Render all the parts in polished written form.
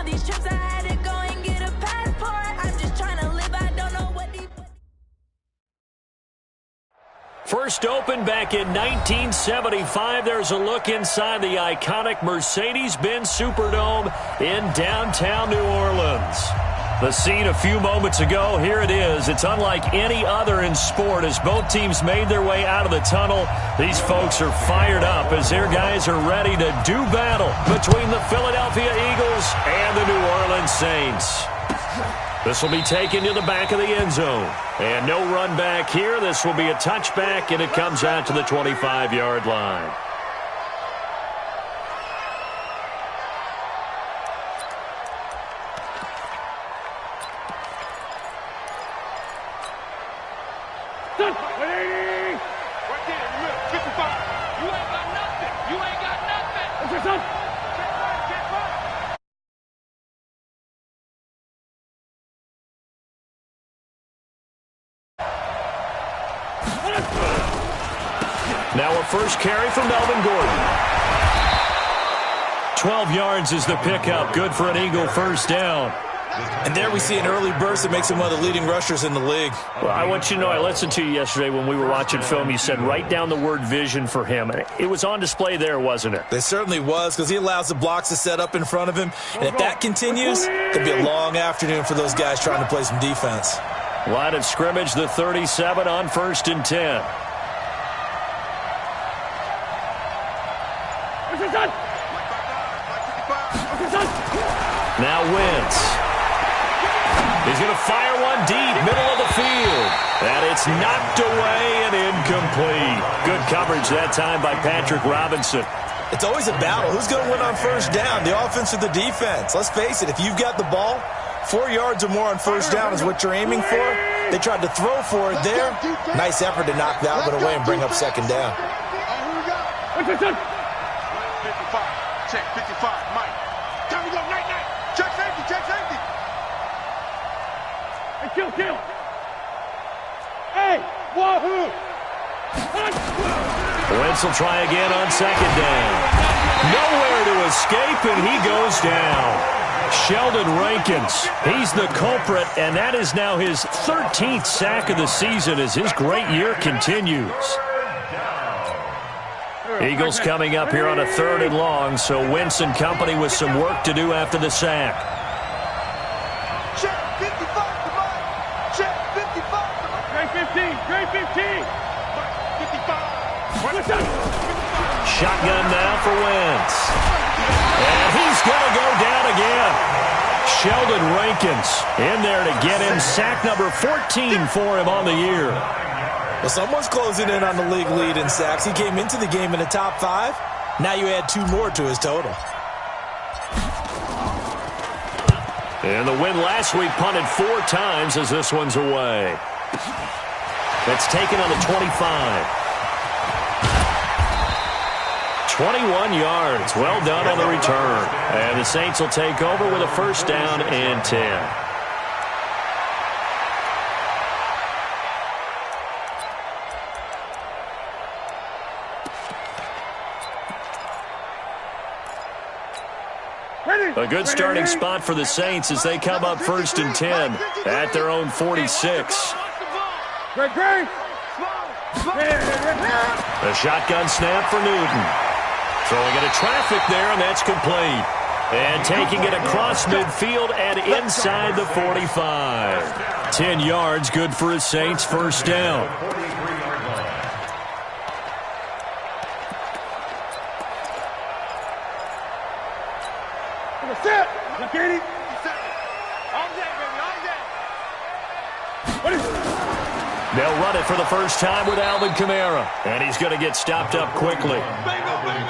all these trips, I had to go and get a passport. I'm just trying to live, I don't know what these... First opened back in 1975. There's a look inside the iconic Mercedes-Benz Superdome in downtown New Orleans. The scene a few moments ago, here it is. It's unlike any other in sport as both teams made their way out of the tunnel. These folks are fired up as their guys are ready to do battle between the Philadelphia Eagles and the New Orleans Saints. This will be taken to the back of the end zone. And no run back here. This will be a touchback, and it comes out to the 25-yard line. Now a first carry from Melvin Gordon. 12 yards is the pickup. Good for an Eagle first down. And there we see an early burst that makes him one of the leading rushers in the league. Well, I want you to know, I listened to you yesterday when we were watching film. You said write down the word vision for him. It was on display there, wasn't it? It certainly was, because he allows the blocks to set up in front of him. And if that continues, it'll be a long afternoon for those guys trying to play some defense. Line of scrimmage, the 37 on 1st and 10. Now Wentz. He's going to fire one deep, middle of the field. And it's knocked away and incomplete. Good coverage that time by Patrick Robinson. It's always a battle. Who's going to win on first down, the offense or the defense? Let's face it, if you've got the ball, 4 yards or more on first down is what you're aiming for. They tried to throw for it there. Nice effort to knock that one away and bring up second down. Check 55, Mike. Time to go, night. Check safety. Hey, kill. Hey, wahoo! Wentz will try again on second down. Nowhere to escape, and he goes down. Sheldon Rankins, he's the culprit, and that is now his 13th sack of the season as his great year continues. Eagles coming up here on a 3rd and long, so Wentz and company with some work to do after the sack. Check 55, check 55. Trey 15. 55. Shotgun now for Wentz. And he's going to go down again. Sheldon Rankins in there to get him sack number 14 for him on the year. Well, someone's closing in on the league lead in sacks. He came into the game in the top 5. Now you add 2 more to his total. And the win last week punted 4 times as this one's away. That's taken on the 25. 21 yards. Well done on the return. And the Saints will take over with a first down and 10. A good starting spot for the Saints as they come up 1st and 10 at their own 46. A shotgun snap for Newton. Throwing into traffic there, and that's complete. And taking it across midfield and inside the 45. 10 yards, good for a Saints first down. They'll run it for the first time with Alvin Kamara. And he's going to get stopped up quickly.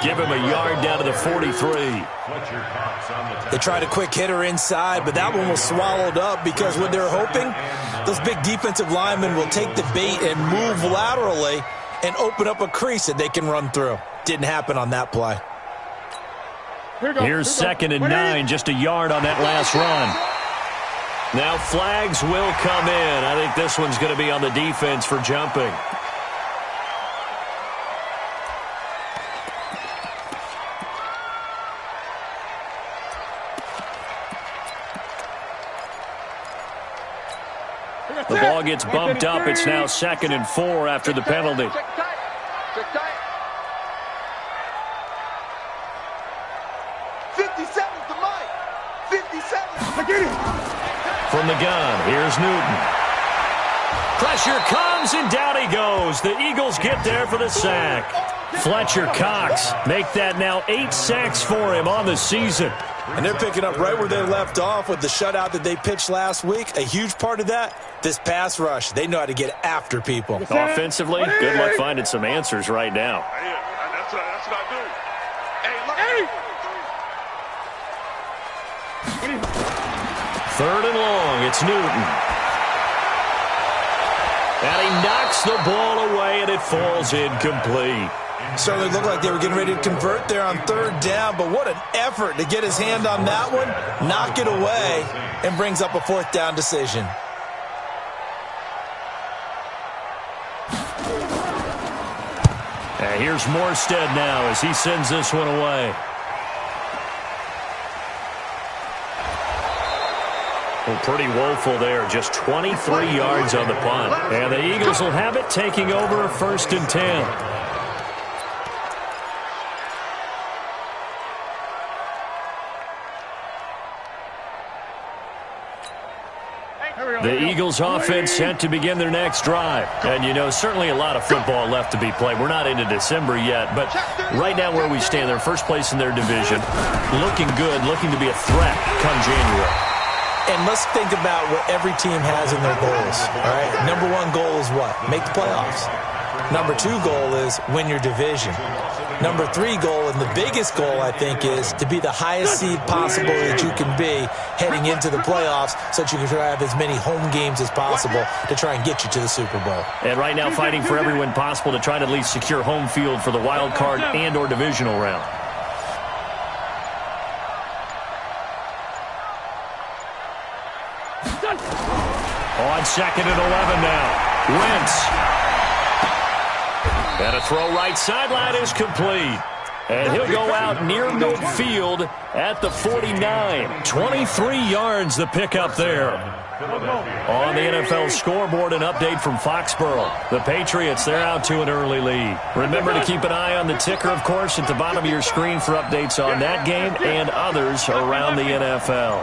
Give him a yard down to the 43. They tried a quick hitter inside, but that one was swallowed up because what they're hoping, those big defensive linemen will take the bait and move laterally and open up a crease that they can run through. Didn't happen on that play. Here's 2nd and 9, just a yard on that last run. Now flags will come in. I think this one's going to be on the defense for jumping. The ball gets bumped up. It's now 2nd and 4 after the penalty. Check tight. Check tight. 57 to Mike. 57. From the gun, here's Newton. Pressure comes, and down he goes. The Eagles get there for the sack. Fletcher Cox make that now 8 sacks for him on the season. And they're picking up right where they left off with the shutout that they pitched last week. A huge part of that, this pass rush. They know how to get after people. Offensively, good luck finding some answers right now. Hey, that's what I do. Hey, look. Hey. 3rd and long, it's Newton. And he knocks the ball away, and it falls incomplete. Certainly looked like they were getting ready to convert there on 3rd down, but what an effort to get his hand on that one, knock it away, and brings up a 4th down decision. And here's Morstead now as he sends this one away. Well, pretty woeful there. Just 23 yards on the punt. And the Eagles will have it, taking over 1st and 10. The Eagles offense set to begin their next drive. And, you know, certainly a lot of football left to be played. We're not into December yet, but right now where we stand, they're first place in their division. Looking good, looking to be a threat come January. And let's think about what every team has in their goals, all right? Number 1 goal is what? Make the playoffs. Number 2 goal is win your division. Number 3 goal, and the biggest goal, I think, is to be the highest seed possible that you can be heading into the playoffs so that you can try to have as many home games as possible to try and get you to the Super Bowl. And right now fighting for every win possible to try to at least secure home field for the wild card and or divisional round. On 2nd and 11 now. Wentz. And a throw right sideline is complete. And he'll go out near midfield at the 49. 23 yards the pickup there. On the NFL scoreboard, an update from Foxborough. The Patriots, they're out to an early lead. Remember to keep an eye on the ticker, of course, at the bottom of your screen for updates on that game and others around the NFL.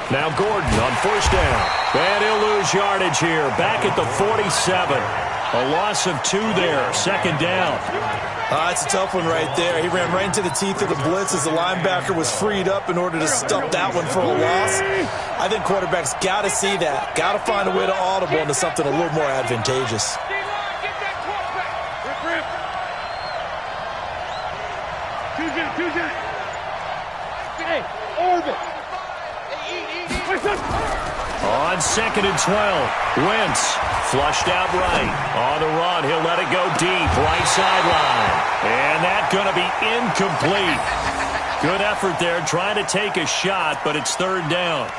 Now Gordon on 1st down. And he'll lose yardage here. Back at the 47. A loss of 2 there. 2nd down. It's a tough one right there. He ran right into the teeth of the blitz as the linebacker was freed up in order to stop that one for a loss. I think quarterbacks got to see that. Got to find a way to audible into something a little more advantageous. On 2nd and 12, Wentz flushed out right. On the run, he'll let it go deep, right sideline. And that's going to be incomplete. Good effort there, trying to take a shot, but it's 3rd down.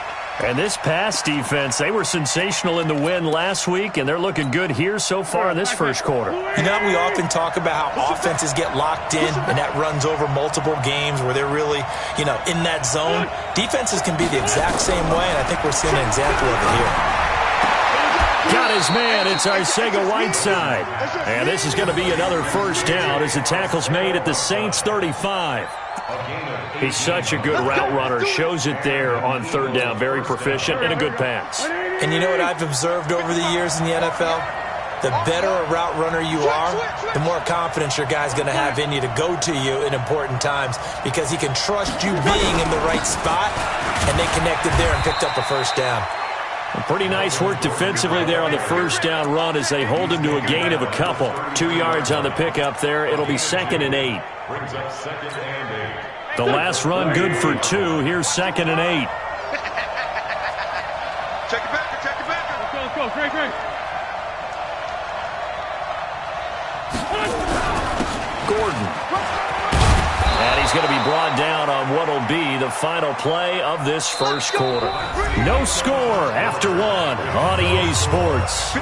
And this pass defense, they were sensational in the win last week, and they're looking good here so far in this 1st quarter. You know, we often talk about how offenses get locked in, and that runs over multiple games where they're really, you know, in that zone. Defenses can be the exact same way, and I think we're seeing an example of it here. Got his man. It's Arcega-Whiteside. And this is going to be another 1st down as the tackle's made at the Saints' 35. He's such a good route runner. Shows it there on 3rd down. Very proficient and a good pass. And you know what I've observed over the years in the NFL? The better a route runner you are, the more confidence your guy's going to have in you to go to you in important times because he can trust you being in the right spot, and they connected there and picked up a 1st down. Pretty nice work defensively there on the 1st down run as they hold him to a gain of a couple. 2 yards on the pickup there. It'll be 2nd and 8. The last run good for 2. Here's 2nd and 8. Check it back. Check it back. Let's go. Great. Gordon. And he's going to be brought down on what will be the final play of this 1st quarter. No score after 1 on EA Sports.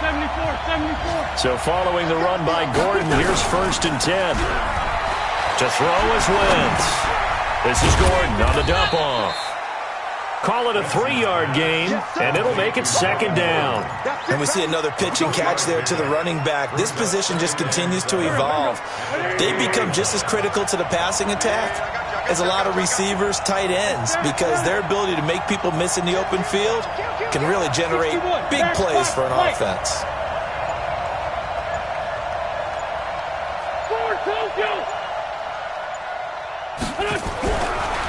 74. So following the run by Gordon, here's 1st and 10. To throw is Wentz. This is Gordon on the dump-off. Call it a 3-yard gain, and it'll make it second down. And we see another pitch and catch there to the running back. This position just continues to evolve. They become just as critical to the passing attack as a lot of receivers, tight ends, because their ability to make people miss in the open field can really generate big plays for an offense.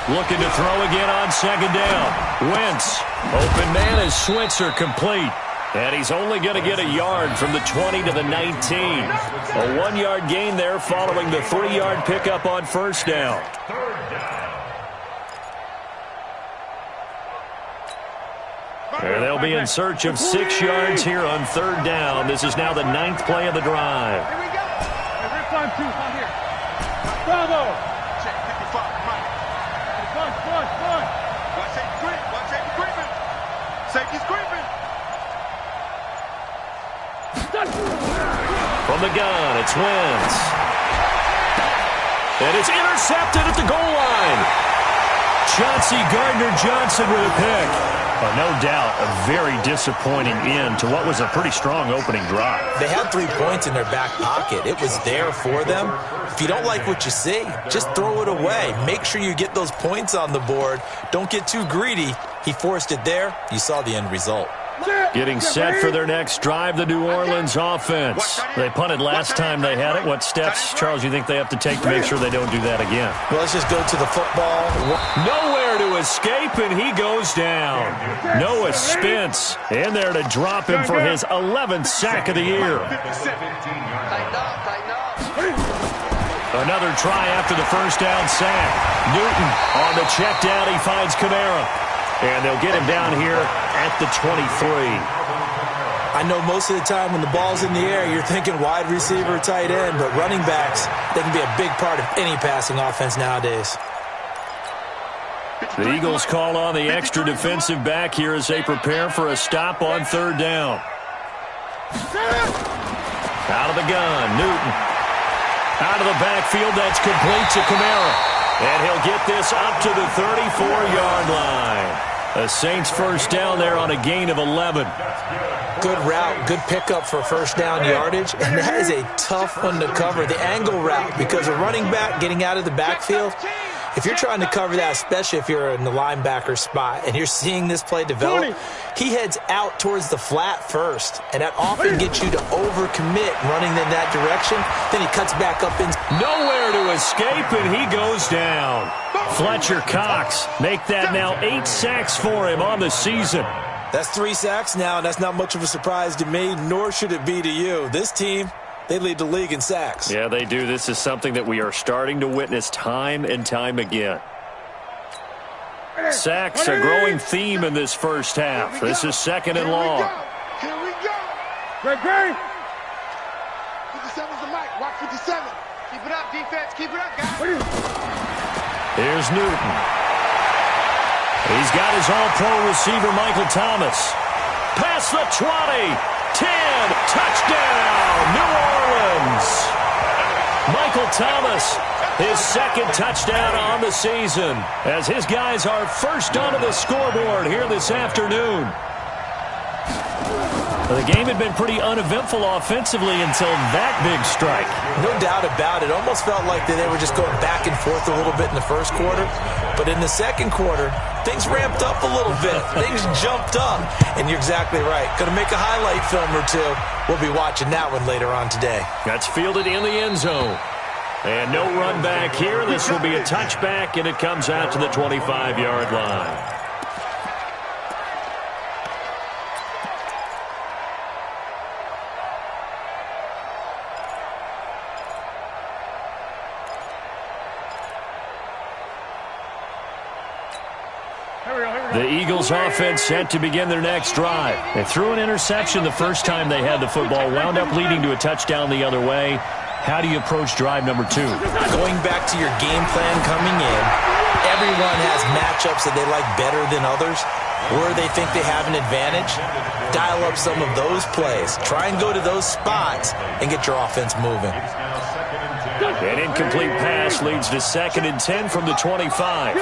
Looking to throw again on second down. Wentz. Open man is Switzer complete. And he's only going to get a yard from the 20 to the 19. A 1-yard gain there following the 3-yard pickup on first down. And they'll be in search of 6 yards here on third down. This is now the 9th play of the drive. Here we go. Hey, we're fine too. Come here. Bravo. Check 55, Mike. Fun. Watch safety creep. Watch safety creeping. Safety's creeping. From the gun, it's Wentz. And it's intercepted at the goal line. Chauncey Gardner-Johnson with a pick. No doubt a very disappointing end to what was a pretty strong opening drive. They had 3 points in their back pocket. It was there for them. If you don't like what you see, just throw it away. Make sure you get those points on the board. Don't get too greedy. He forced it there. You saw the end result. Getting set for their next drive, the New Orleans offense. They punted last time they had it. What steps, Charles, you think they have to take to make sure they don't do that again? Well, let's just go to the football. Nowhere to escape, and he goes down. Noah Spence in there to drop him for his 11th sack of the year. Another try after the first down sack. Newton on the check down. He finds Kamara. And they'll get him down here at the 23. I know most of the time when the ball's in the air, you're thinking wide receiver, tight end, but running backs, they can be a big part of any passing offense nowadays. The Eagles call on the extra defensive back here as they prepare for a stop on third down. Out of the gun, Newton. Out of the backfield, that's complete to Kamara. And he'll get this up to the 34-yard line. The Saints first down there on a gain of 11. Good route, good pickup for first down yardage, and that is a tough one to cover. The angle route, because a running back getting out of the backfield, if you're trying to cover that, especially if you're in the linebacker spot and you're seeing this play develop, he heads out towards the flat first, and that often gets you to overcommit running in that direction. Then he cuts back up in. Nowhere to escape, and he goes down. Fletcher Cox make that now 8 sacks for him on the season. That's 3 sacks now, and that's not much of a surprise to me, nor should it be to you. This team, they lead the league in sacks. Yeah, they do. This is something that we are starting to witness time and time again. Sacks, a growing theme in this first half. This is second and long. Here we go. Great. 57's the mic. Watch 57. Keep it up, defense. Keep it up, guys. Here's Newton. He's got his all-pro receiver, Michael Thomas. Past the 20. 10. Touchdown, New Orleans. Michael Thomas, his second touchdown on the season, as his guys are first onto the scoreboard here this afternoon. The game had been pretty uneventful offensively until that big strike. No doubt about it. Almost felt like they were just going back and forth a little bit in the first quarter. But in the second quarter, things ramped up a little bit. Things jumped up. And you're exactly right. Going to make a highlight film or two. We'll be watching that one later on today. That's fielded in the end zone. And no run back here. This will be a touchback, and it comes out to the 25-yard line. The Eagles offense set to begin their next drive. They threw an interception the first time they had the football, wound up leading to a touchdown the other way. How do you approach drive number 2? Going back to your game plan coming in, everyone has matchups that they like better than others, where they think they have an advantage. Dial up some of those plays. Try and go to those spots and get your offense moving. An incomplete pass leads to 2nd and 10 from the 25.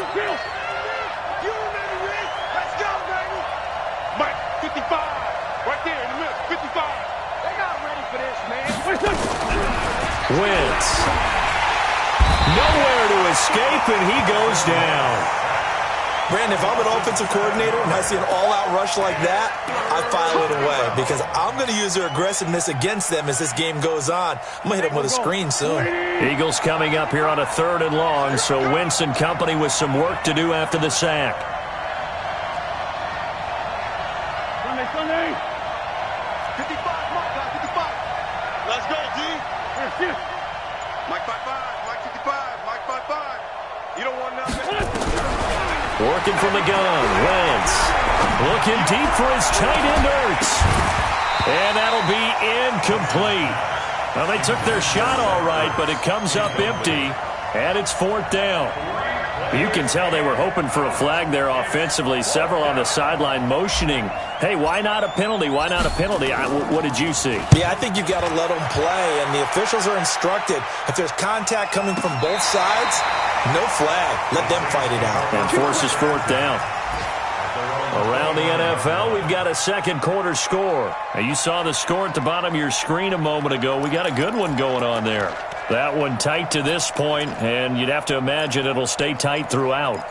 Mike, 55. Right there in the middle, 55. They not ready for this, man. Wentz. Nowhere to escape, and he goes down. Brandon, if I'm an offensive coordinator and I see an all-out rush like that, I file it away because I'm going to use their aggressiveness against them as this game goes on. I'm going to hit them with a screen soon. Eagles coming up here on a 3rd and long, so Wentz and company with some work to do after the sack. Sunday. 55, Mike, 55. Let's go, G. Mike 55, Mike 55, Mike 55. You don't want nothing. Working from the gun, Wentz. Looking deep for his tight end, Ertz. And that'll be incomplete. Well, they took their shot all right, but it comes up empty, and it's 4th down. You can tell they were hoping for a flag there offensively. Several on the sideline motioning, hey, why not a penalty? Why not a penalty? What did you see? Yeah, I think you've got to let them play, and the officials are instructed. If there's contact coming from both sides, no flag. Let them fight it out. And forces 4th down. Around the NFL, we've got a 2nd quarter score. Now, you saw the score at the bottom of your screen a moment ago. We got a good one going on there. That one tight to this point, and you'd have to imagine it'll stay tight throughout.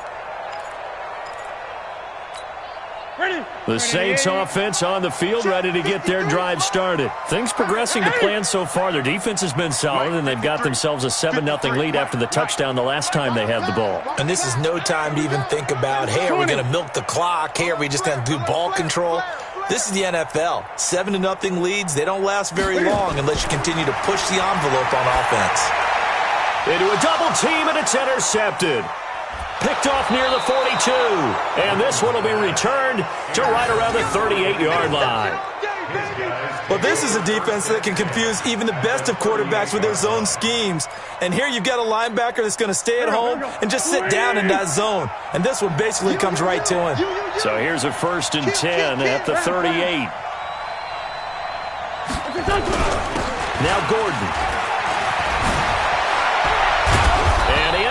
The Saints offense on the field, ready to get their drive started. Things progressing to plan so far. Their defense has been solid, and they've got themselves a 7-0 lead after the touchdown the last time they had the ball. And this is no time to even think about, hey, are we going to milk the clock? Hey, are we just going to do ball control? This is the NFL. 7-0 leads, they don't last very long unless you continue to push the envelope on offense. Into a double team, and it's intercepted. Picked off near the 42. And this one will be returned to right around the 38-yard line. Well, this is a defense that can confuse even the best of quarterbacks with their zone schemes. And here you've got a linebacker that's going to stay at home and just sit down in that zone. And this one basically comes right to him. So here's a 1st and 10 at the 38. Now Gordon.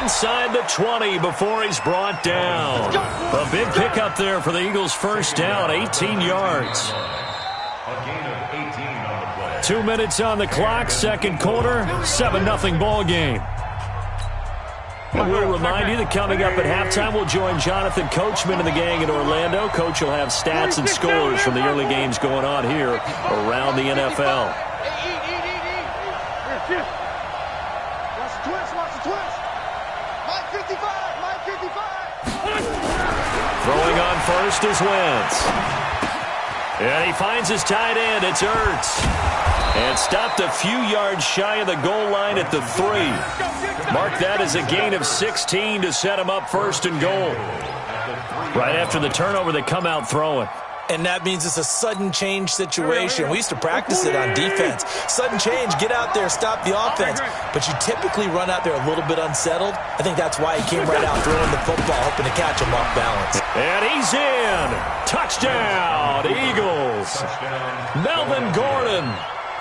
Inside the 20 before he's brought down. A big pickup there for the Eagles' 1st down, 18 yards. 2 minutes on the clock, 2nd quarter, 7-0 ball game. And we'll remind you that coming up at halftime, we'll join Jonathan Coachman and the gang in Orlando. Coach will have stats and scores from the early games going on here around the NFL. Watch the twist, watch the twist. Mike 55, Mike 55. Throwing on first is Wentz. And he finds his tight end. It's Ertz. And stopped a few yards shy of the goal line at the 3. Mark that as a gain of 16 to set him up 1st and goal. Right after the turnover, they come out throwing. And that means it's a sudden change situation. We used to practice it on defense. Sudden change, get out there, stop the offense. But you typically run out there a little bit unsettled. I think that's why he came right out throwing the football, hoping to catch him off balance. And he's in. Touchdown, Eagles. Melvin Gordon,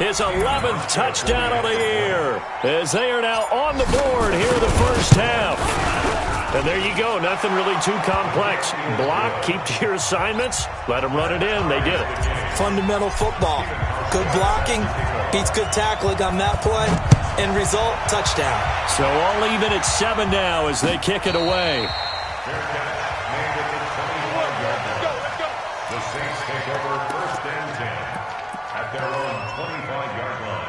his 11th touchdown of the year, as they are now on the board here in the 1st half. And there you go. Nothing really too complex. Block, keep to your assignments, let them run it in. They did it. Fundamental football. Good blocking beats good tackling on that play. End result, touchdown. So all even at 7 now as they kick it away. The Saints take over 1st and 10 at their own 25-yard line.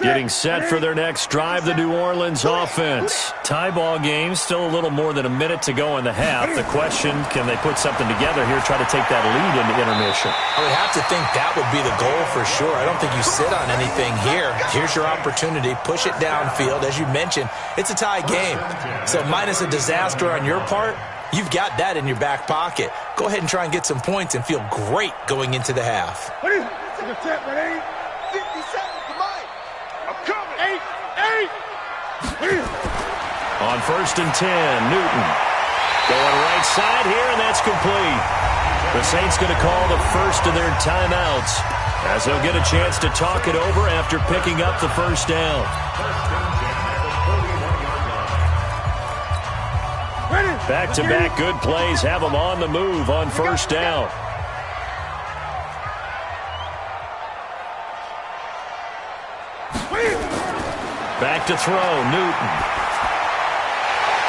Getting set for their next drive, the New Orleans offense. Tie ball game, still a little more than a minute to go in the half. The question, can they put something together here, try to take that lead into intermission? I would have to think that would be the goal for sure. I don't think you sit on anything here. Here's your opportunity. Push it downfield. As you mentioned, it's a tie game. So minus a disaster on your part, you've got that in your back pocket. Go ahead and try and get some points and feel great going into the half. On 1st and 10, Newton going right inside here, and that's complete. The Saints going to call the first of their timeouts as they'll get a chance to talk it over after picking up the first down. Back-to-back good plays have them on the move on first down. Back to throw, Newton.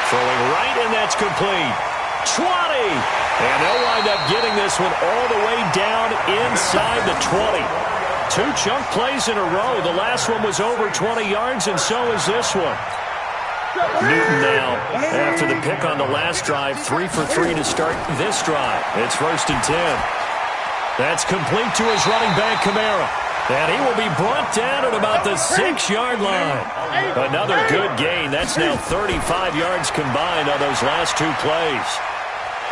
Throwing right, and that's complete. 20! And they'll wind up getting this one all the way down inside the 20. Two chunk plays in a row. The last one was over 20 yards, and so is this one. Newton now, after the pick on the last drive, 3 for 3 to start this drive. It's 1st and 10. That's complete to his running back, Kamara. And he will be brought down at about the 6-yard line. Another good gain. That's now 35 yards combined on those last two plays.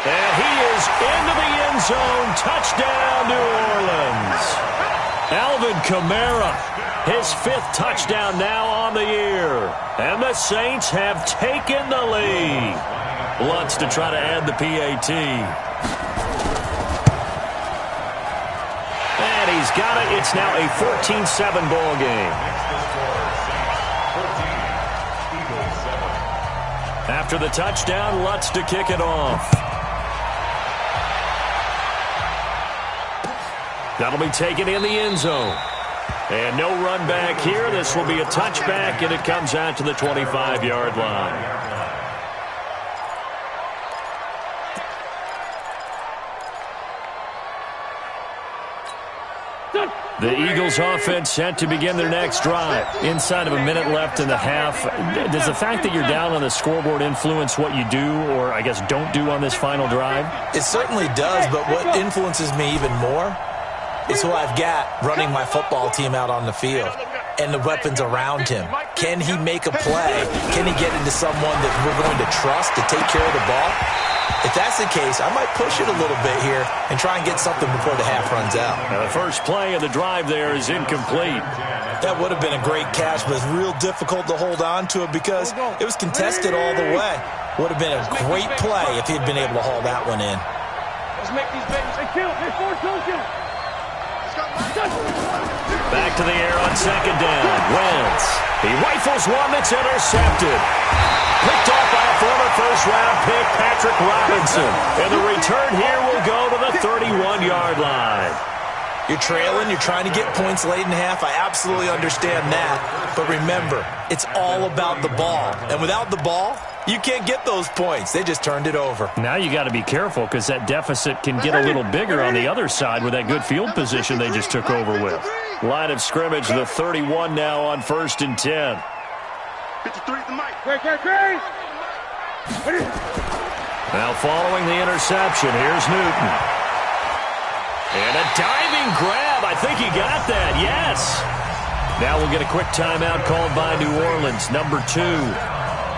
And he is into the end zone. Touchdown, New Orleans. Alvin Kamara, his 5th touchdown now on the year. And the Saints have taken the lead. Lutz to try to add the PAT. And he's got it. It's now a 14-7 ball game. After the touchdown, Lutz to kick it off. That'll be taken in the end zone. And no run back here. This will be a touchback, and it comes out to the 25-yard line. The Eagles offense set to begin their next drive. Inside of a minute left in the half. Does the fact that you're down on the scoreboard influence what you do, or I guess don't do on this final drive? It certainly does, but what influences me even more is who I've got running my football team out on the field and the weapons around him. Can he make a play? Can he get into someone that we're going to trust to take care of the ball? If that's the case, I might push it a little bit here and try and get something before the half runs out. Now the first play of the drive there is incomplete. That would have been a great catch, but it's real difficult to hold on to it because it was contested all the way. Would have been a great play if he'd been able to haul that one in. Let's make these babies. Hey, kill. Hey, force those kill. Back to the air on second down. Wentz. He rifles one that's intercepted. Picked off by a former first-round pick, Patrick Robinson. And the return here will go to the 31-yard line. You're trailing. You're trying to get points late in half. I absolutely understand that. But remember, it's all about the ball. And without the ball, you can't get those points. They just turned it over. Now you got to be careful because that deficit can get a little bigger on the other side with that good field position they just took over with. Line of scrimmage, the 31 now on 1st and 10. 53 the mic. Now following the interception, here's Newton. And a diving grab. I think he got that, yes. Now we'll get a quick timeout called by New Orleans, number 2.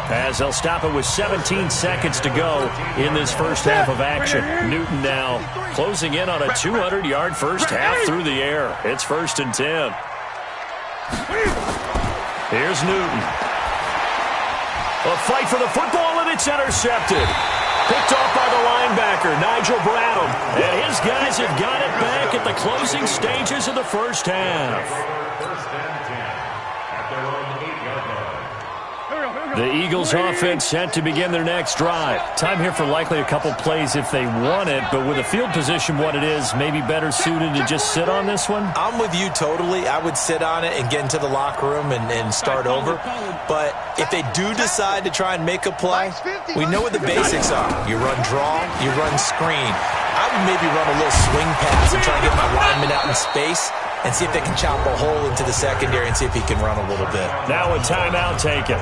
As they'll stop it with 17 seconds to go in this first half of action. Newton now closing in on a 200-yard first half through the air. It's 1st and 10. Here's Newton. A fight for the football, and it's intercepted. Picked off by the linebacker, Nigel Bradham. And his guys have got it back at the closing stages of the first half. First and 10 at their own 8-yard line. The Eagles offense set to begin their next drive. Time here for likely a couple plays if they want it, but with the field position what it is, maybe better suited to just sit on this one? I'm with you totally. I would sit on it and get into the locker room and start over. But if they do decide to try and make a play, we know what the basics are. You run draw, you run screen. I would maybe run a little swing pass and try and get my lineman out in space and see if they can chop a hole into the secondary and see if he can run a little bit. Now a timeout taken.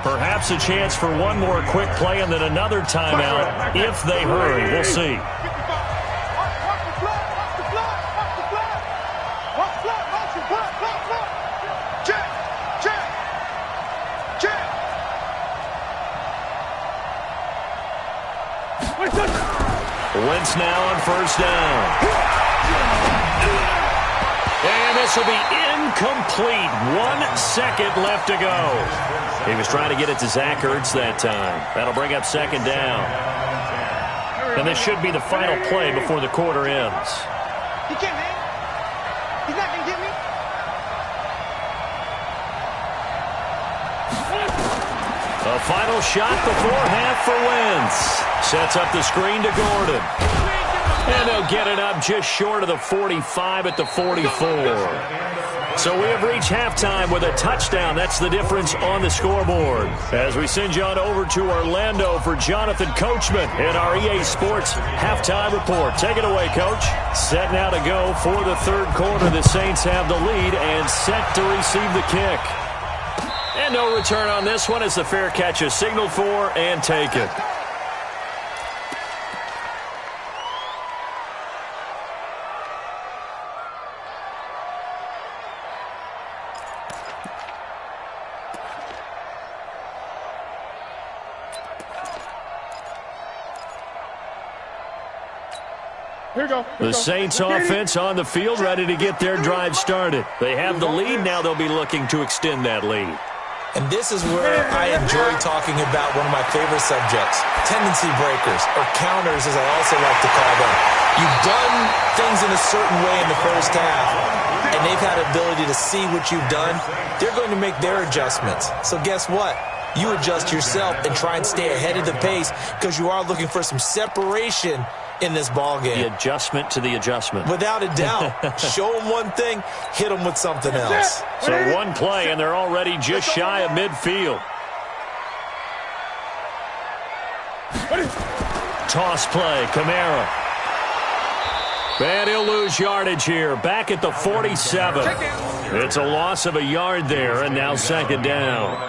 Perhaps a chance for one more quick play and then another timeout if they hurry. We'll see. Wentz now on first down. And this will be incomplete. 1 second left to go. He was trying to get it to Zach Ertz that time. That'll bring up second down. And this should be the final play before the quarter ends. He can't hang. He's not going to get me. A final shot before half for Wentz. Sets up the screen to Gordon. And they'll get it up just short of the 45 at the 44. So we have reached halftime with a touchdown. That's the difference on the scoreboard. As we send you on over to Orlando for Jonathan Coachman in our EA Sports Halftime Report. Take it away, Coach. Set now to go for the third quarter. The Saints have the lead and set to receive the kick. And no return on this one as the fair catch is signaled for and taken. The Saints offense on the field, ready to get their drive started. They have the lead. Now they'll be looking to extend that lead. And this is where I enjoy talking about one of my favorite subjects, tendency breakers, or counters as I also like to call them. You've done things in a certain way in the first half, and they've had ability to see what you've done. They're going to make their adjustments. So guess what? You adjust yourself and try and stay ahead of the pace because you are looking for some separation in this ball game. The adjustment to the adjustment. Without a doubt. Show them one thing, hit them with something else. So one play, and they're already just shy of midfield. Toss play, Kamara. And he'll lose yardage here. Back at the 47. It's a loss of a yard there, and now second down.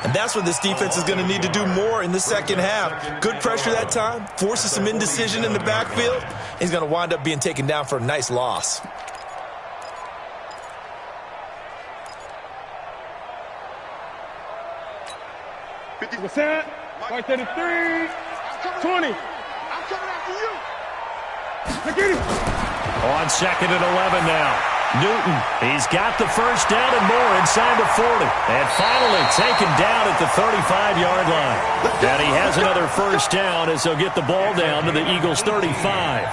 And that's what this defense is going to need to do more in the second half. Good pressure that time, forces some indecision in the backfield. He's going to wind up being taken down for a nice loss. Percent, 33, 20. I'm coming after you. On second and 11 now. Newton, he's got the first down and more inside the 40. And finally taken down at the 35-yard line. And he has another first down as they'll get the ball down to the Eagles' 35.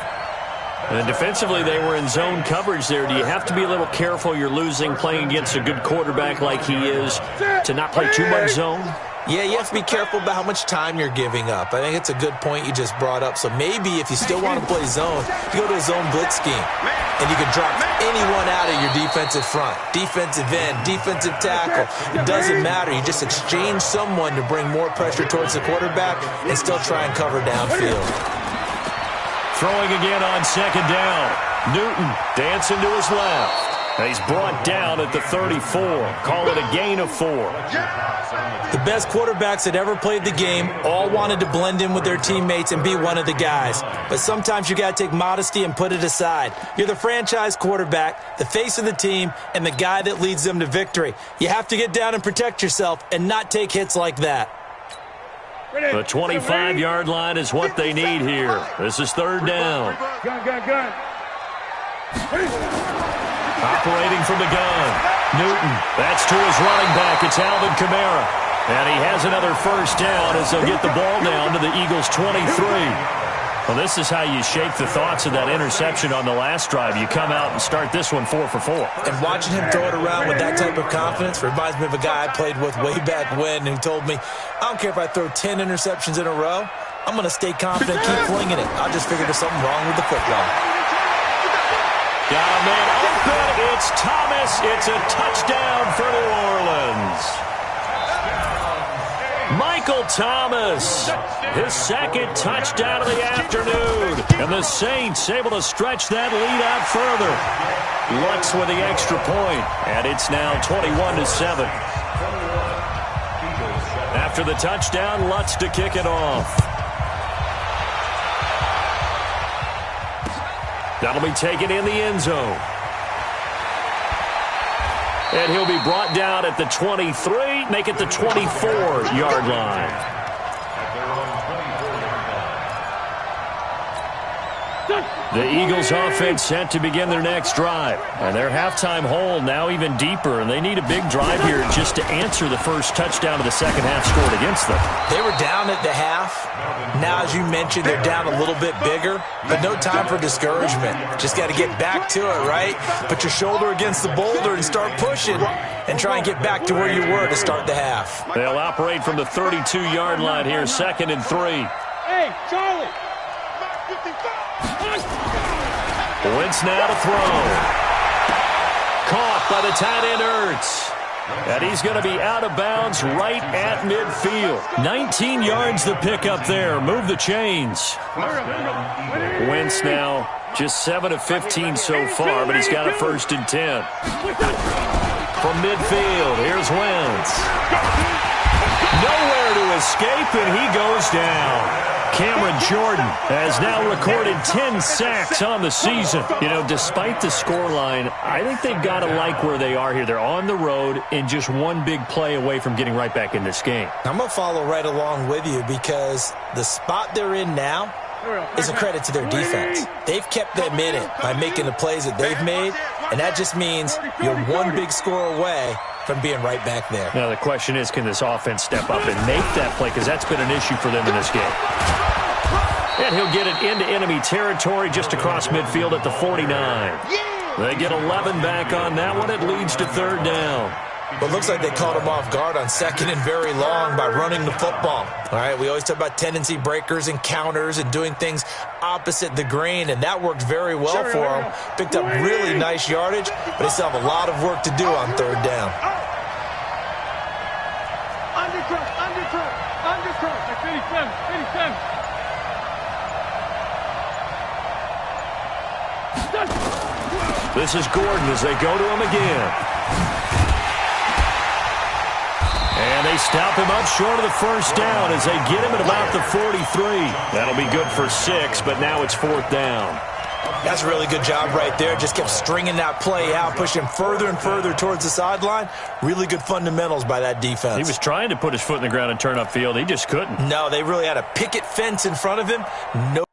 And defensively, they were in zone coverage there. Do you have to be a little careful? You're losing playing against a good quarterback like he is to not play too much zone? Yeah, you have to be careful about how much time you're giving up. I think it's a good point you just brought up. So maybe if you still want to play zone, you go to a zone blitz scheme. And you can drop anyone out of your defensive front. Defensive end, defensive tackle. It doesn't matter. You just exchange someone to bring more pressure towards the quarterback and still try and cover downfield. Throwing again on second down. Newton dancing to his left. He's brought down at the 34. Call it a gain of 4. The best quarterbacks that ever played the game all wanted to blend in with their teammates and be one of the guys. But sometimes you got to take modesty and put it aside. You're the franchise quarterback, the face of the team, and the guy that leads them to victory. You have to get down and protect yourself and not take hits like that. The 25-yard line is what they need here. This is third down. Gun. Operating from the gun. Newton, that's to his running back. It's Alvin Kamara. And he has another first down as they'll get the ball down to the Eagles' 23. Well, this is how you shake the thoughts of that interception on the last drive. You come out and start this one 4 for 4. And watching him throw it around with that type of confidence reminds me of a guy I played with way back when who told me, I don't care if I throw 10 interceptions in a row. I'm going to stay confident, keep flinging it. I just figured there's something wrong with the football. Got a man open. It's Thomas. It's a touchdown for New Orleans. Michael Thomas, his second touchdown of the afternoon. And the Saints able to stretch that lead out further. Lutz with the extra point, and it's now 21-7. After the touchdown, Lutz to kick it off. That'll be taken in the end zone. And he'll be brought down at the 23, make it the 24-yard line. The Eagles offense set to begin their next drive. And their halftime hole now even deeper, and they need a big drive here just to answer the first touchdown of the second half scored against them. They were down at the half. Now, as you mentioned, they're down a little bit bigger, but no time for discouragement. Just got to get back to it, right? Put your shoulder against the boulder and start pushing and try and get back to where you were to start the half. They'll operate from the 32-yard line here, 2nd and 3. Hey, Charlie. Wentz now to throw. Caught by the tight end Ertz. And he's going to be out of bounds right at midfield. 19 yards the pick up there. Move the chains. Wentz now just 7 of 15 so far, but he's got a 1st and 10. From midfield, here's Wentz. Nowhere to escape, and he goes down. Cameron Jordan has now recorded 10 sacks on the season. You know, despite the scoreline, I think they've got to like where they are here. They're on the road and just one big play away from getting right back in this game. I'm going to follow right along with you because the spot they're in now is a credit to their defense. They've kept them in it by making the plays that they've made, and that just means you're one big score away from being right back there. Now, the question is, can this offense step up and make that play? Because that's been an issue for them in this game. And he'll get it into enemy territory just across midfield at the 49. They get 11 back on that one. It leads to 3rd down. Well, it looks like they caught him off guard on 2nd and very long by running the football. All right, we always talk about tendency breakers and counters and doing things opposite the grain, and that worked very well for them. Picked up really nice yardage, but they still have a lot of work to do on 3rd down. Undercross. That's 87. This is Gordon as they go to him again. And they stop him up short of the 1st down as they get him at about the 43. That'll be good for 6, but now it's 4th down. That's a really good job right there. Just kept stringing that play out, pushing further and further towards the sideline. Really good fundamentals by that defense. He was trying to put his foot in the ground and turn upfield. He just couldn't. No, they really had a picket fence in front of him. No.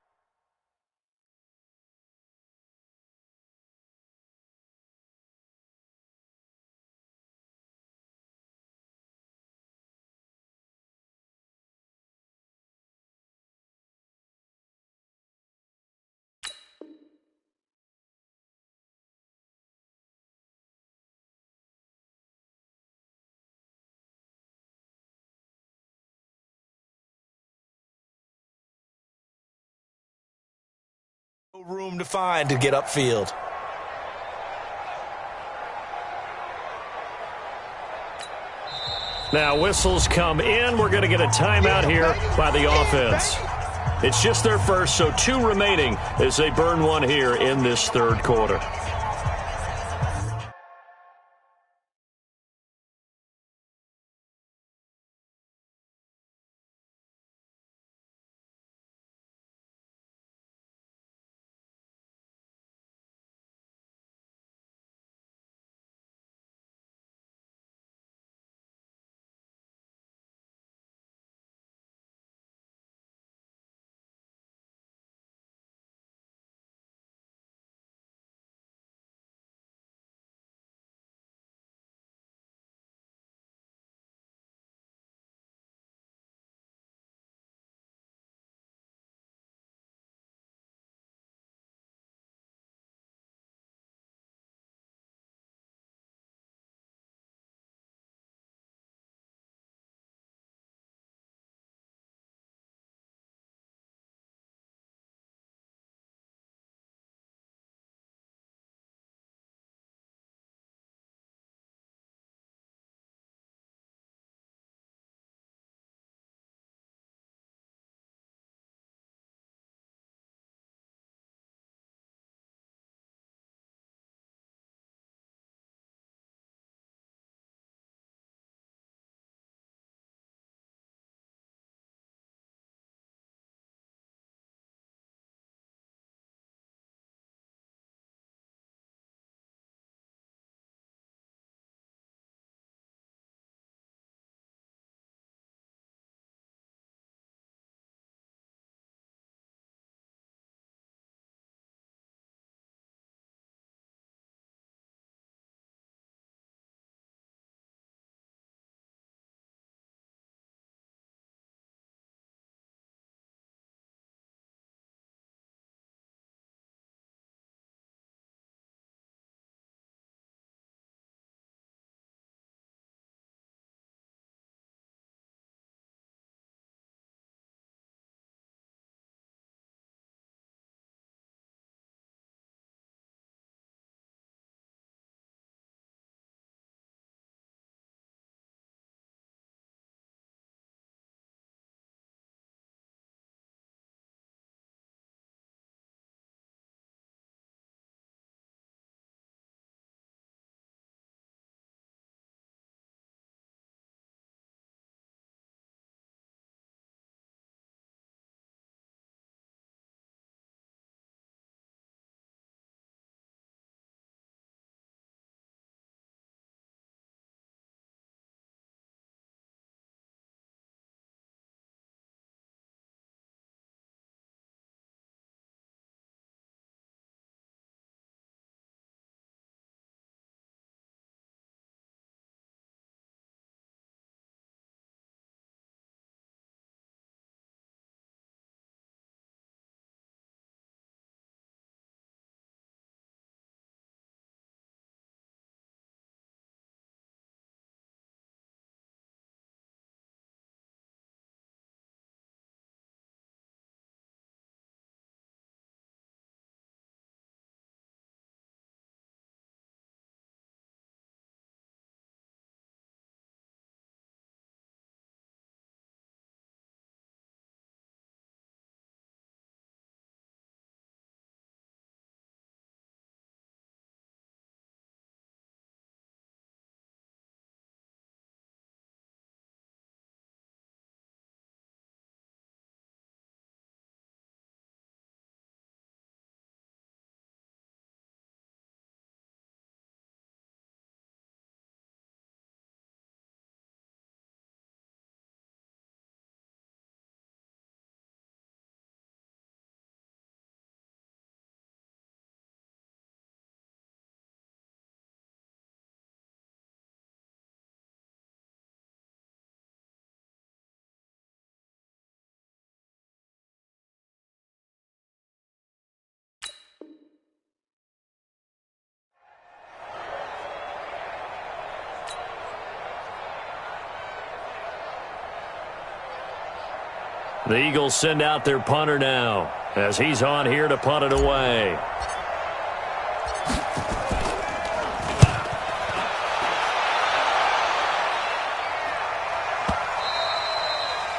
Room to find to get upfield. Now whistles come in. We're going to get a timeout here by the offense. It's just their first, so 2 remaining as they burn one here in this 3rd quarter. The Eagles send out their punter now as he's on here to punt it away.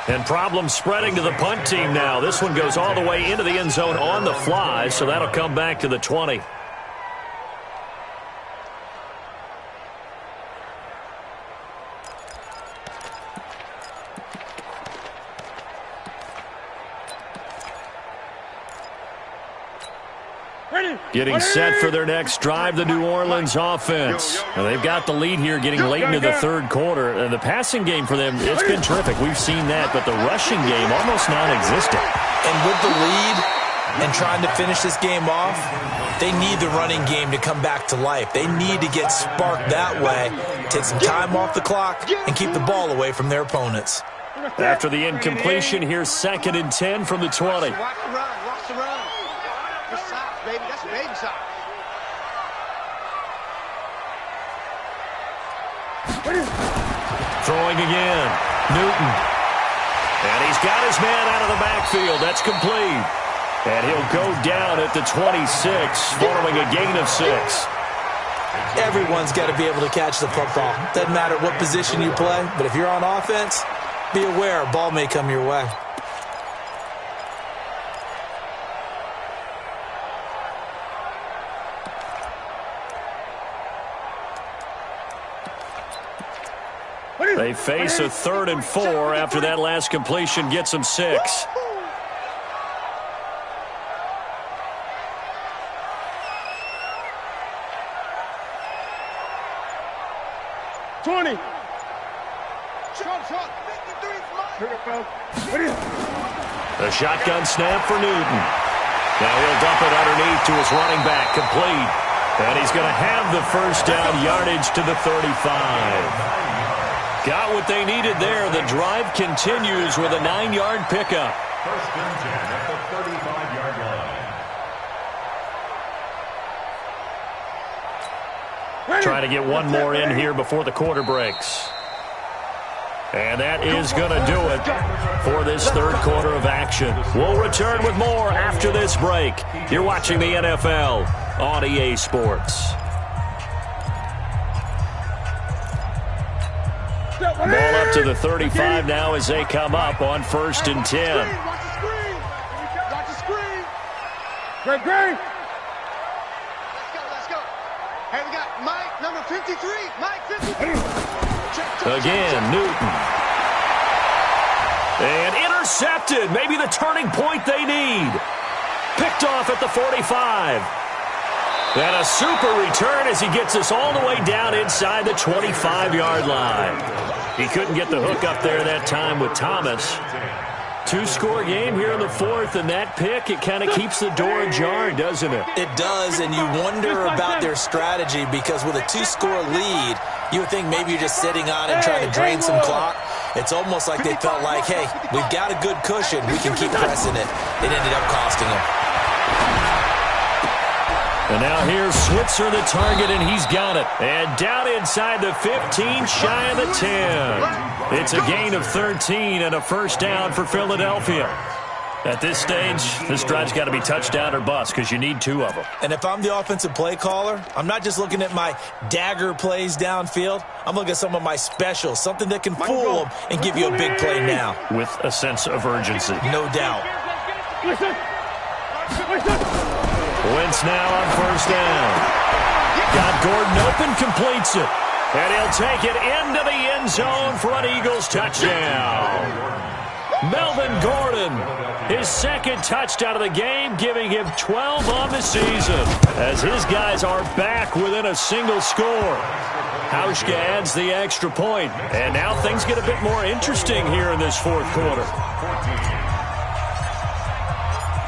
And problems spreading to the punt team now. This one goes all the way into the end zone on the fly, so that'll come back to the 20. Getting set for their next drive, the New Orleans offense. And they've got the lead here getting late into the third quarter. And the passing game for them, it's been terrific. We've seen that, but the rushing game almost non-existent. And with the lead and trying to finish this game off, they need the running game to come back to life. They need to get sparked that way, take some time off the clock, and keep the ball away from their opponents. After the incompletion, here's 2nd and 10 from the 20. Watch the run. Watch the run. Good socks, baby. That's baby socks. Throwing again. Newton. And he's got his man out of the backfield. That's complete. And he'll go down at the 26 following a gain of 6. Everyone's got to be able to catch the football. Doesn't matter what position you play, but if you're on offense, be aware a ball may come your way. They face a 3rd and 4 after that last completion gets them 6. A shotgun snap for Newton. Now he'll dump it underneath to his running back, complete. And he's going to have the first down yardage to the 35. Got what they needed there. The drive continues with a 9-yard pickup. 1st and 10 at the 35-yard line. Trying to get one more in here before the quarter breaks. And that is going to do it for this third quarter of action. We'll return with more after this break. You're watching the NFL on EA Sports. Ball up to the 35 now as they come up on 1st and 10. Watch the screen. Watch the screen. Great. Let's go. Hey, we got Mike, number 53. Mike, 53. Again, Newton. And intercepted. Maybe the turning point they need. Picked off at the 45. And a super return as he gets us all the way down inside the 25-yard line. He couldn't get the hook up there that time with Thomas. 2-score game here in the 4th, and that pick, it kind of keeps the door ajar, doesn't it? It does, and you wonder about their strategy because with a 2-score lead, you would think maybe you're just sitting on it trying to drain some clock. It's almost like they felt like, hey, we've got a good cushion. We can keep pressing it. It ended up costing them. And now here's Switzer, the target, and he's got it. And down inside the 15, shy of the 10. It's a gain of 13 and a first down for Philadelphia. At this stage, this drive's got to be touchdown or bust because you need 2 of them. And if I'm the offensive play caller, I'm not just looking at my dagger plays downfield. I'm looking at some of my specials, something that can fool them and give you a big play now. With a sense of urgency. No doubt. Wentz now on first down. Got Gordon open, completes it. And he'll take it into the end zone for an Eagles touchdown. Melvin Gordon, his 2nd touchdown of the game, giving him 12 on the season. As his guys are back within a single score. Hauschka adds the extra point. And now things get a bit more interesting here in this 4th quarter.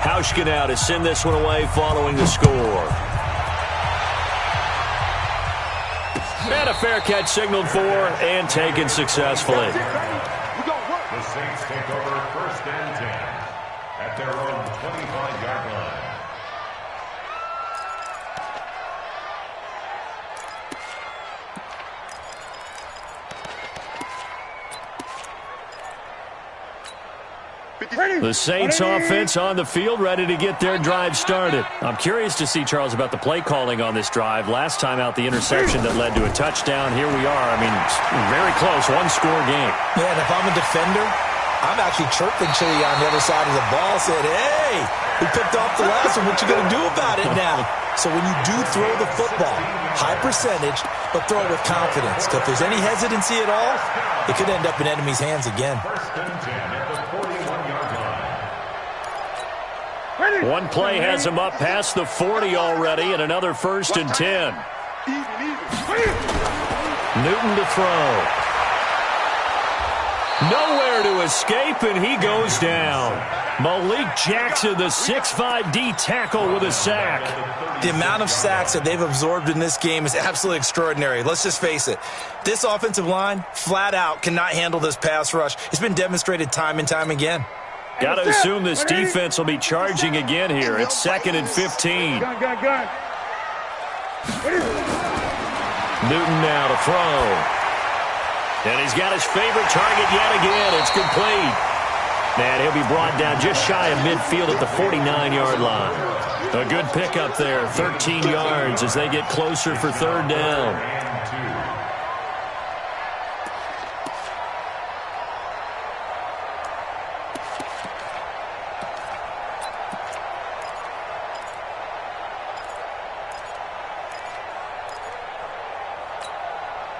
Hauschka now to send this one away following the score. And a fair catch signaled for and taken successfully. The Saints take over 1st and 10 at their own 25-yard line. The Saints offense on the field, ready to get their drive started. I'm curious to see, Charles, about the play calling on this drive. Last time out, the interception that led to a touchdown. Here we are. I mean, very close, one-score game. Yeah, and if I'm a defender, I'm actually chirping Chili on the other side of the ball, saying, hey, we picked off the last one. What you going to do about it now? So when you do throw the football, high percentage, but throw it with confidence. Because if there's any hesitancy at all, it could end up in enemy's hands again. One play has him up past the 40 already, and another 1st and 10. Newton to throw. Nowhere to escape, and he goes down. Malik Jackson, the 6'5" D tackle with a sack. The amount of sacks that they've absorbed in this game is absolutely extraordinary. Let's just face it. This offensive line, flat out, cannot handle this pass rush. It's been demonstrated time and time again. Got to assume this defense will be charging again here. It's 2nd and 15. Newton now to throw. And he's got his favorite target yet again. It's complete. And he'll be brought down just shy of midfield at the 49-yard line. A good pickup there, 13 yards as they get closer for 3rd down.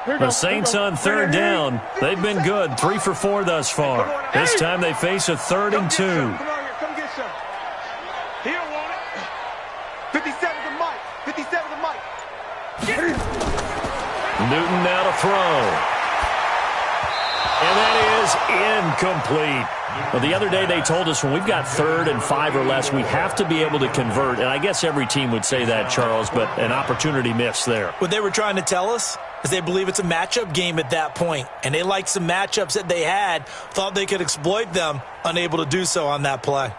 The Saints on 3rd down. They've been good, 3 for 4 thus far. This time they face a 3rd and 2. Come get some. He don't want it. 57 to Mike. 57 to Mike. Newton now to throw. And that is incomplete. Well, the other day they told us when we've got 3rd and 5 or less, we have to be able to convert. And I guess every team would say that, Charles, but an opportunity missed there. What they were trying to tell us is they believe it's a matchup game at that point. And they liked some matchups that they had, thought they could exploit them, unable to do so on that play.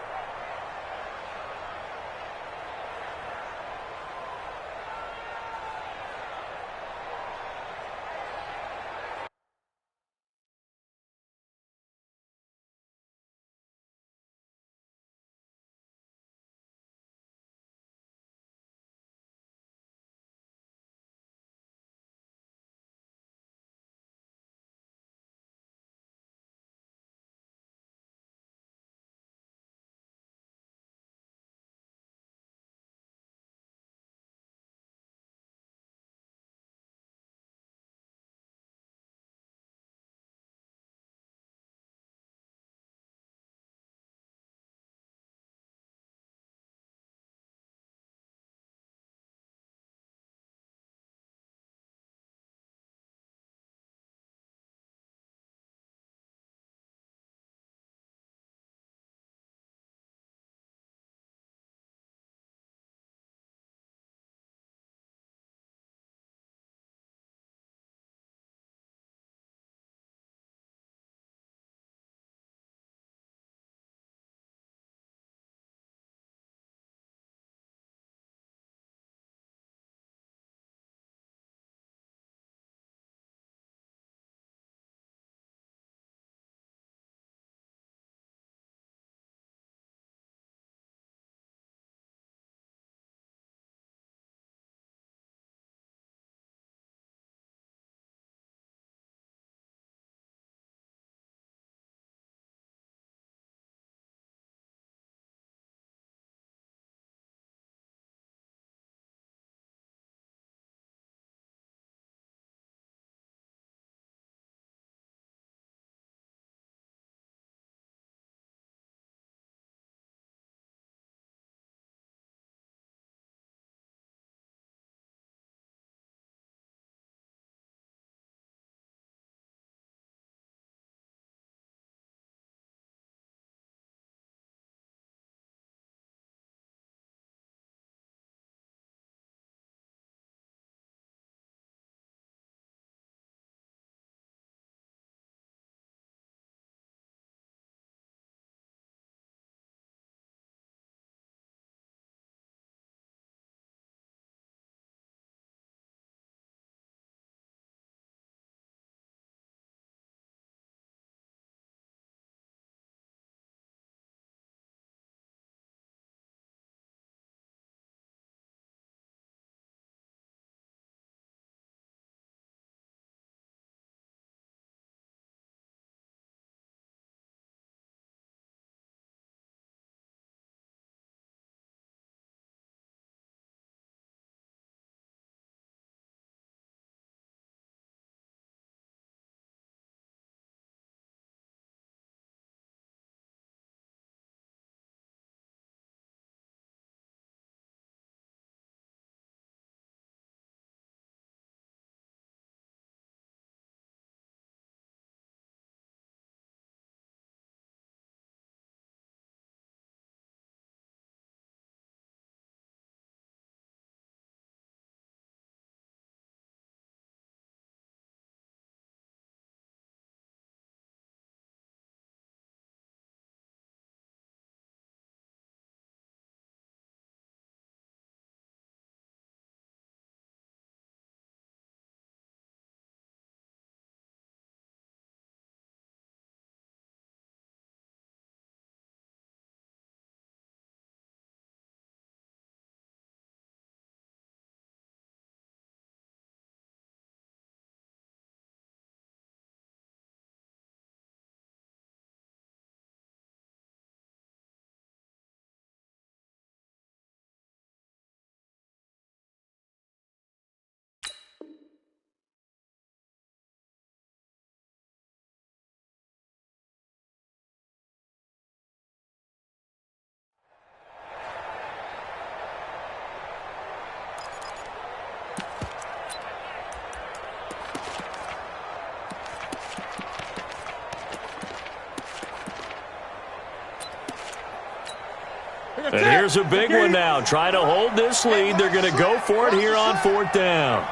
And here's a big one now. Trying to hold this lead. They're going to go for it here on 4th down.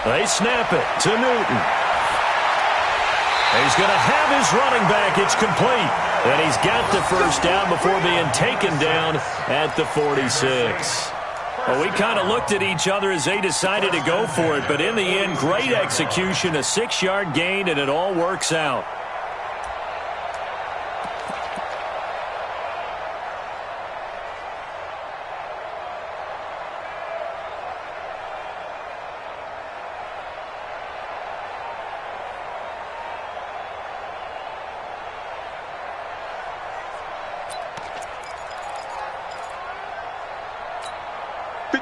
They snap it to Newton. He's going to have his running back. It's complete. And he's got the first down before being taken down at the 46. Well, we kind of looked at each other as they decided to go for it. But in the end, great execution, a 6-yard gain, and it all works out.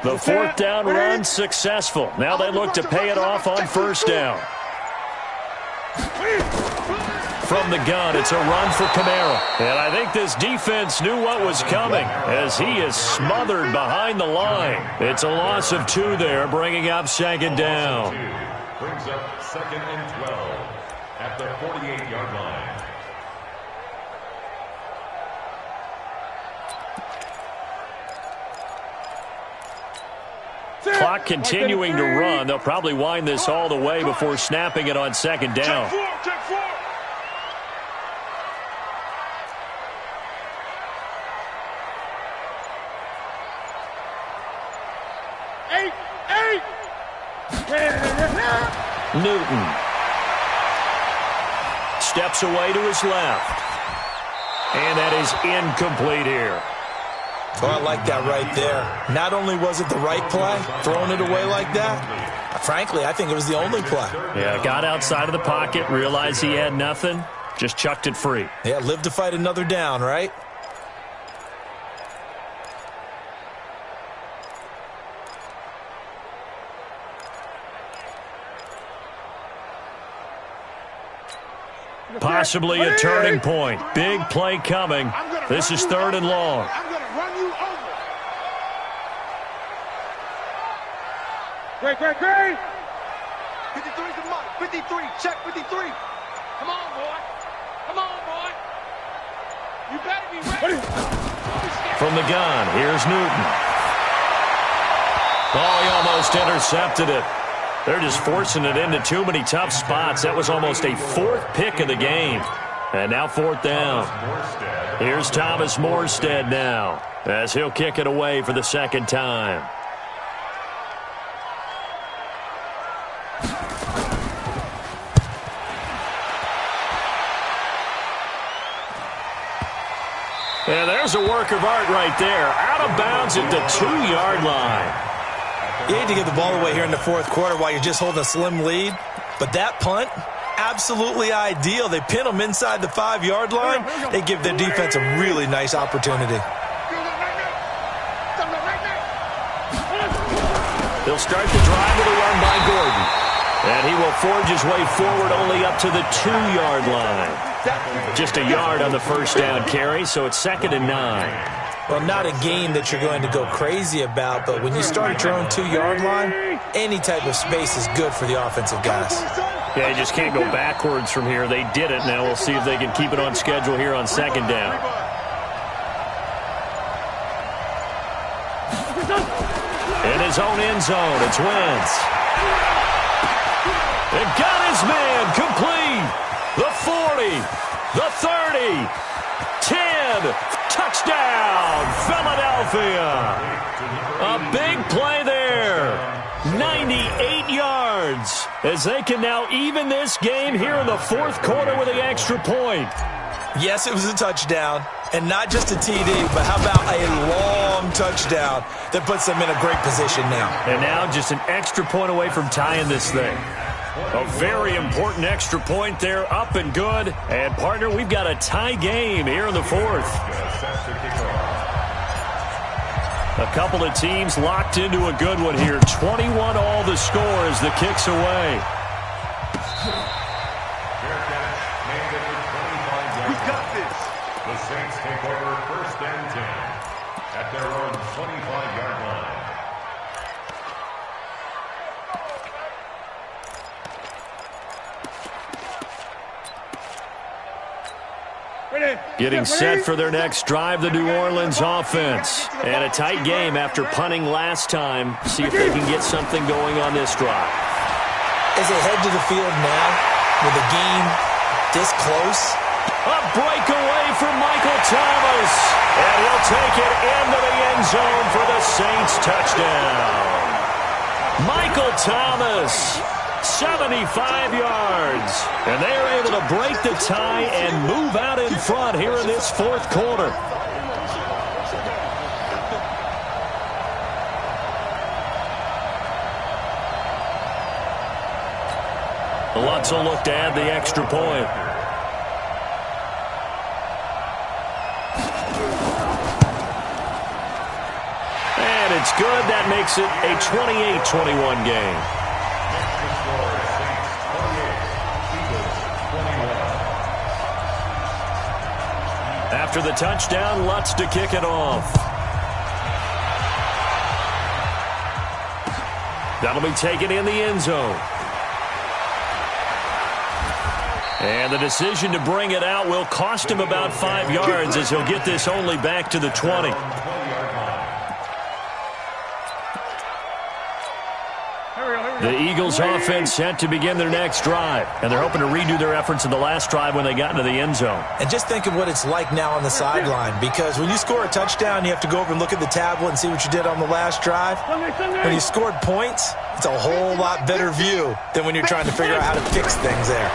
The 4th down run successful. Now they look to pay it off on 1st down. From the gun, it's a run for Kamara. And I think this defense knew what was coming as he is smothered behind the line. It's a loss of 2 there, bringing up 2nd down. Brings up 2nd and 12 at the 48-yard line. Clock continuing to run. They'll probably wind this all the way before snapping it on 2nd down. Check 4. 8. Newton steps away to his left. And that is incomplete here. Oh, I like that right there. Not only was it the right play, throwing it away like that, frankly, I think it was the only play. Yeah, got outside of the pocket, realized he had nothing, just chucked it free. Yeah, live to fight another down, right? Possibly a turning point. Big play coming. This is 3rd and long. I'm going to run you over. Great. 53's the mark. 53. Check 53. Come on, boy. You better be ready. From the gun, here's Newton. Oh, he almost intercepted it. They're just forcing it into too many tough spots. That was almost a 4th pick of the game. And now 4th down. Here's Thomas Morstead now as he'll kick it away for the 2nd time. And there's a work of art right there. Out of bounds at the 2-yard line. You hate to give the ball away here in the 4th quarter while you're just holding a slim lead. But that punt, absolutely ideal. They pin them inside the 5-yard line. They give their defense a really nice opportunity. They'll start the drive with a run by Gordon. And he will forge his way forward only up to the 2-yard line. Just a yard on the 1st down carry, so it's 2nd and 9. Well, not a game that you're going to go crazy about, but when you start at your own 2-yard line, any type of space is good for the offensive guys. Yeah, you just can't go backwards from here. They did it. Now we'll see if they can keep it on schedule here on 2nd down. In his own end zone, it's Wentz. And got his man complete. The 40, the 30, 10, touchdown, Philadelphia. A big play there. 98 yards as they can now even this game here in the 4th quarter with the extra point. Yes, it was a touchdown, and not just a TD, but how about a long touchdown that puts them in a great position now. And now just an extra point away from tying this thing. A very important extra point there, up and good. And, partner, we've got a tie game here in the 4th. A couple of teams locked into a good one here. 21 all the score as the kick's away. We got this. The Saints take over 1st and 10 at their own 25-yard line. Getting set for their next drive, the New Orleans offense. And a tight game after punting last time. See if they can get something going on this drive. As they head to the field now, with the game this close. A breakaway from Michael Thomas. And he'll take it into the end zone for the Saints touchdown. Michael Thomas, 75 yards. And they are able to break the tie and move out in front here in this fourth quarter. Lutz will look to add the extra point. And it's good. That makes it a 28-21 game. After the touchdown, Lutz to kick it off. That'll be taken in the end zone. And the decision to bring it out will cost him about 5 yards as he'll get this only back to the 20. The Eagles offense set to begin their next drive. And they're hoping to redo their efforts in the last drive when they got into the end zone. And just think of what it's like now on the sideline, because when you score a touchdown, you have to go over and look at the tablet and see what you did on the last drive. When you scored points, it's a whole lot better view than when you're trying to figure out how to fix things there.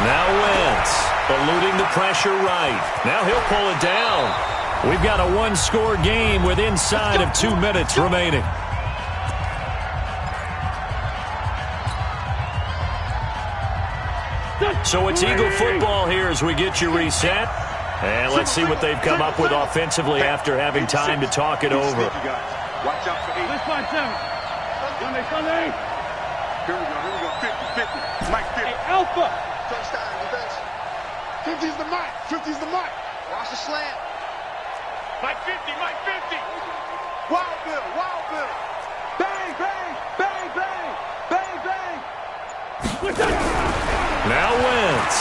Now Wentz, eluding the pressure right. Now he'll pull it down. We've got a one-score game with inside of 2 minutes remaining. So it's Eagle football here as we get you reset. And let's see what they've come up with offensively after having time to talk it over. Watch out for 8. Sunday. Here we go. 50. Mike 50. Hey, Alpha. Touchdown, defense. 50's the Mike. 50's the Mike. Watch the slant. Mike 50. Wild Bill. Bang, bang, bang, bang, bang, bang. Now Wentz.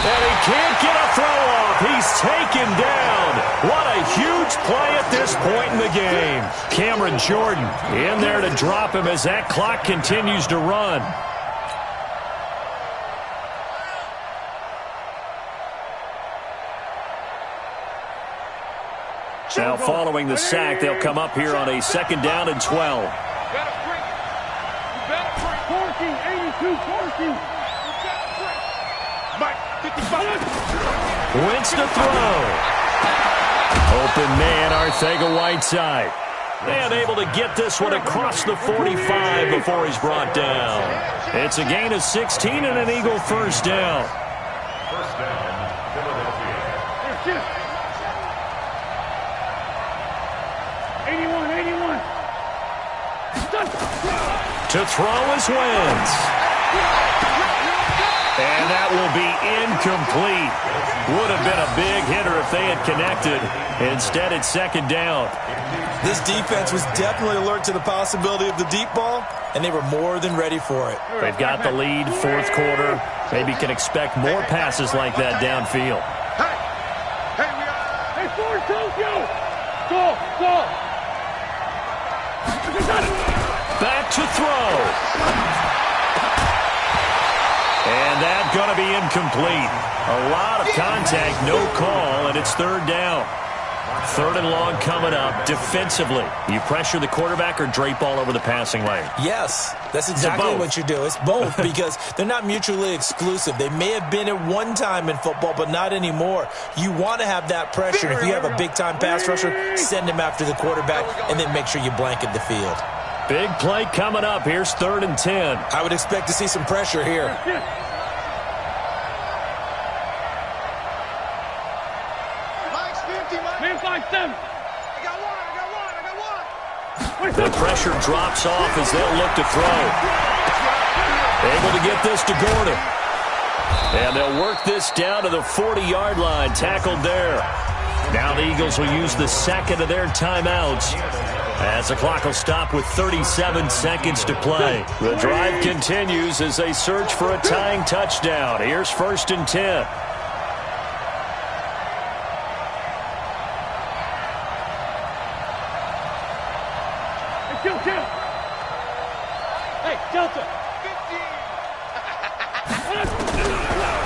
And he can't get a throw off. He's taken down. What a huge play at this point in the game. Cameron Jordan in there to drop him as that clock continues to run. Now following the sack, they'll come up here on a 2nd down and 12. 82. Mike, 55. Wentz to throw. Open man, Arcega-Whiteside. And able to get this one across the 45 before he's brought down. It's a gain of 16 and an Eagle first down. First down, Philadelphia. 81. To throw is Wentz. And that will be incomplete. Would have been a big hitter if they had connected. Instead, it's 2nd down. This defense was definitely alert to the possibility of the deep ball, and they were more than ready for it. They've got the lead, fourth quarter. Maybe can expect more passes like that downfield. Hey, Ford, Tokyo! Go! Back to throw. And that's going to be incomplete. A lot of contact, no call, and it's 3rd down. 3rd and long coming up. Defensively, you pressure the quarterback or drape all over the passing lane? Yes, that's exactly what you do. It's both because they're not mutually exclusive. They may have been at one time in football, but not anymore. You want to have that pressure. If you have a big-time pass rusher, send him after the quarterback, and then make sure you blanket the field. Big play coming up. Here's 3rd and 10. I would expect to see some pressure here. Mike's 50, Mike. 5-7. I got one. The pressure drops off as they'll look to throw. Able to get this to Gordon. And they'll work this down to the 40-yard line. Tackled there. Now the Eagles will use the second of their timeouts as the clock will stop with 37 seconds to play. The drive continues as they search for a tying touchdown. Here's 1st and 10. Hey, Delta.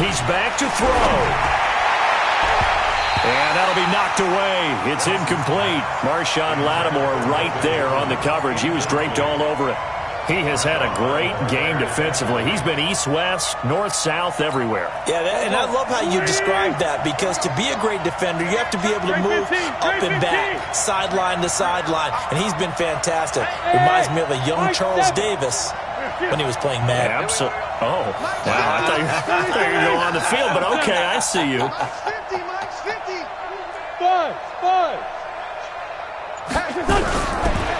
He's back to throw. And that'll be knocked away. It's incomplete. Marshawn Lattimore right there on the coverage. He was draped all over it. He has had a great game defensively. He's been east-west, north-south, everywhere. Yeah, and I love how you describe that, because to be a great defender, you have to be able to move up and back, sideline to sideline, and he's been fantastic. Reminds me of a young Charles Davis when he was playing Madden. Absolutely. Oh, wow. I thought you were going to go on the field, but okay, I see you.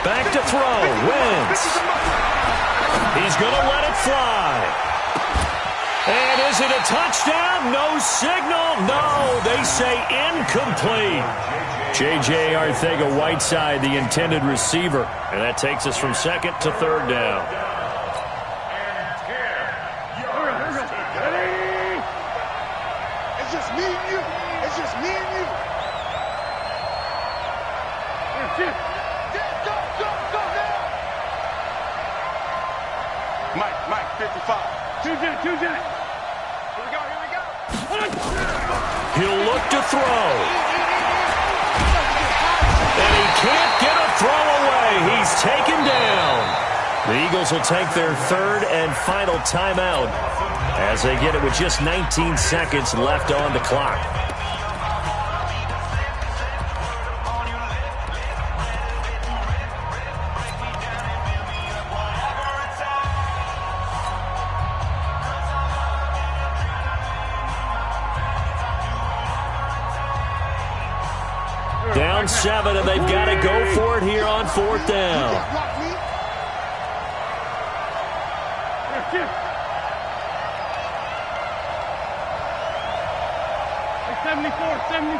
Back to throw. Wins. He's going to let it fly. And is it a touchdown? No signal. No, they say incomplete. J.J. Arcega-Whiteside, the intended receiver. And that takes us from 2nd to 3rd down. It's just me and you. It's just me and you. Go now. Mike, 55. Two Jack. Here we go. He'll look to throw. And he can't get a throw away. He's taken down. The Eagles will take their 3rd and final timeout as they get it with just 19 seconds left on the clock. Down 7, and they've got to go for it here on 4th down. Hey, 74.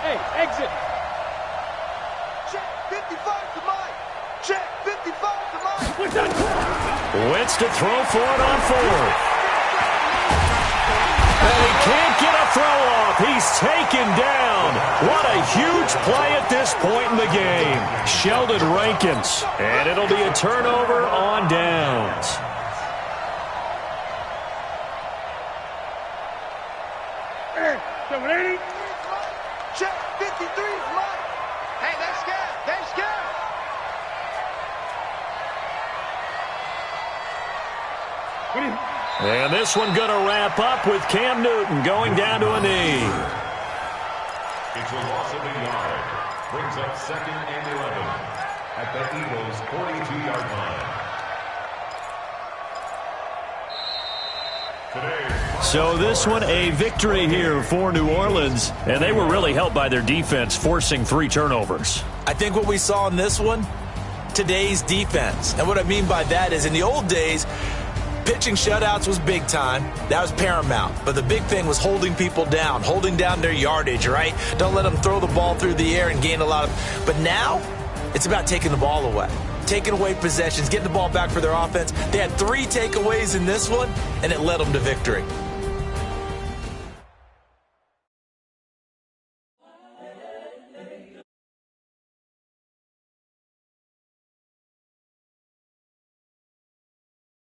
Hey, exit. Check 55 to Mike. Check 55 to Mike. Wentz to throw for it on 4th. And he can't get a throw off. He's taken down. What a huge play at this point in the game. Sheldon Rankins. And it'll be a turnover on downs. Check 53 is Mike. Hey, they're scared. They're scared. And this one going to wrap up with Cam Newton going down to a knee. It's a loss of a yard. Brings up 2nd and 11 at the Eagles' 42-yard line. So this one a victory here for New Orleans, and they were really helped by their defense forcing 3 turnovers. I think what we saw in this one, today's defense. And what I mean by that is in the old days, pitching shutouts was big time. That was paramount. But the big thing was holding people down, holding down their yardage, right? Don't let them throw the ball through the air and gain a lot of. But now it's about taking the ball away, taking away possessions, getting the ball back for their offense. They had 3 takeaways in this one, and it led them to victory.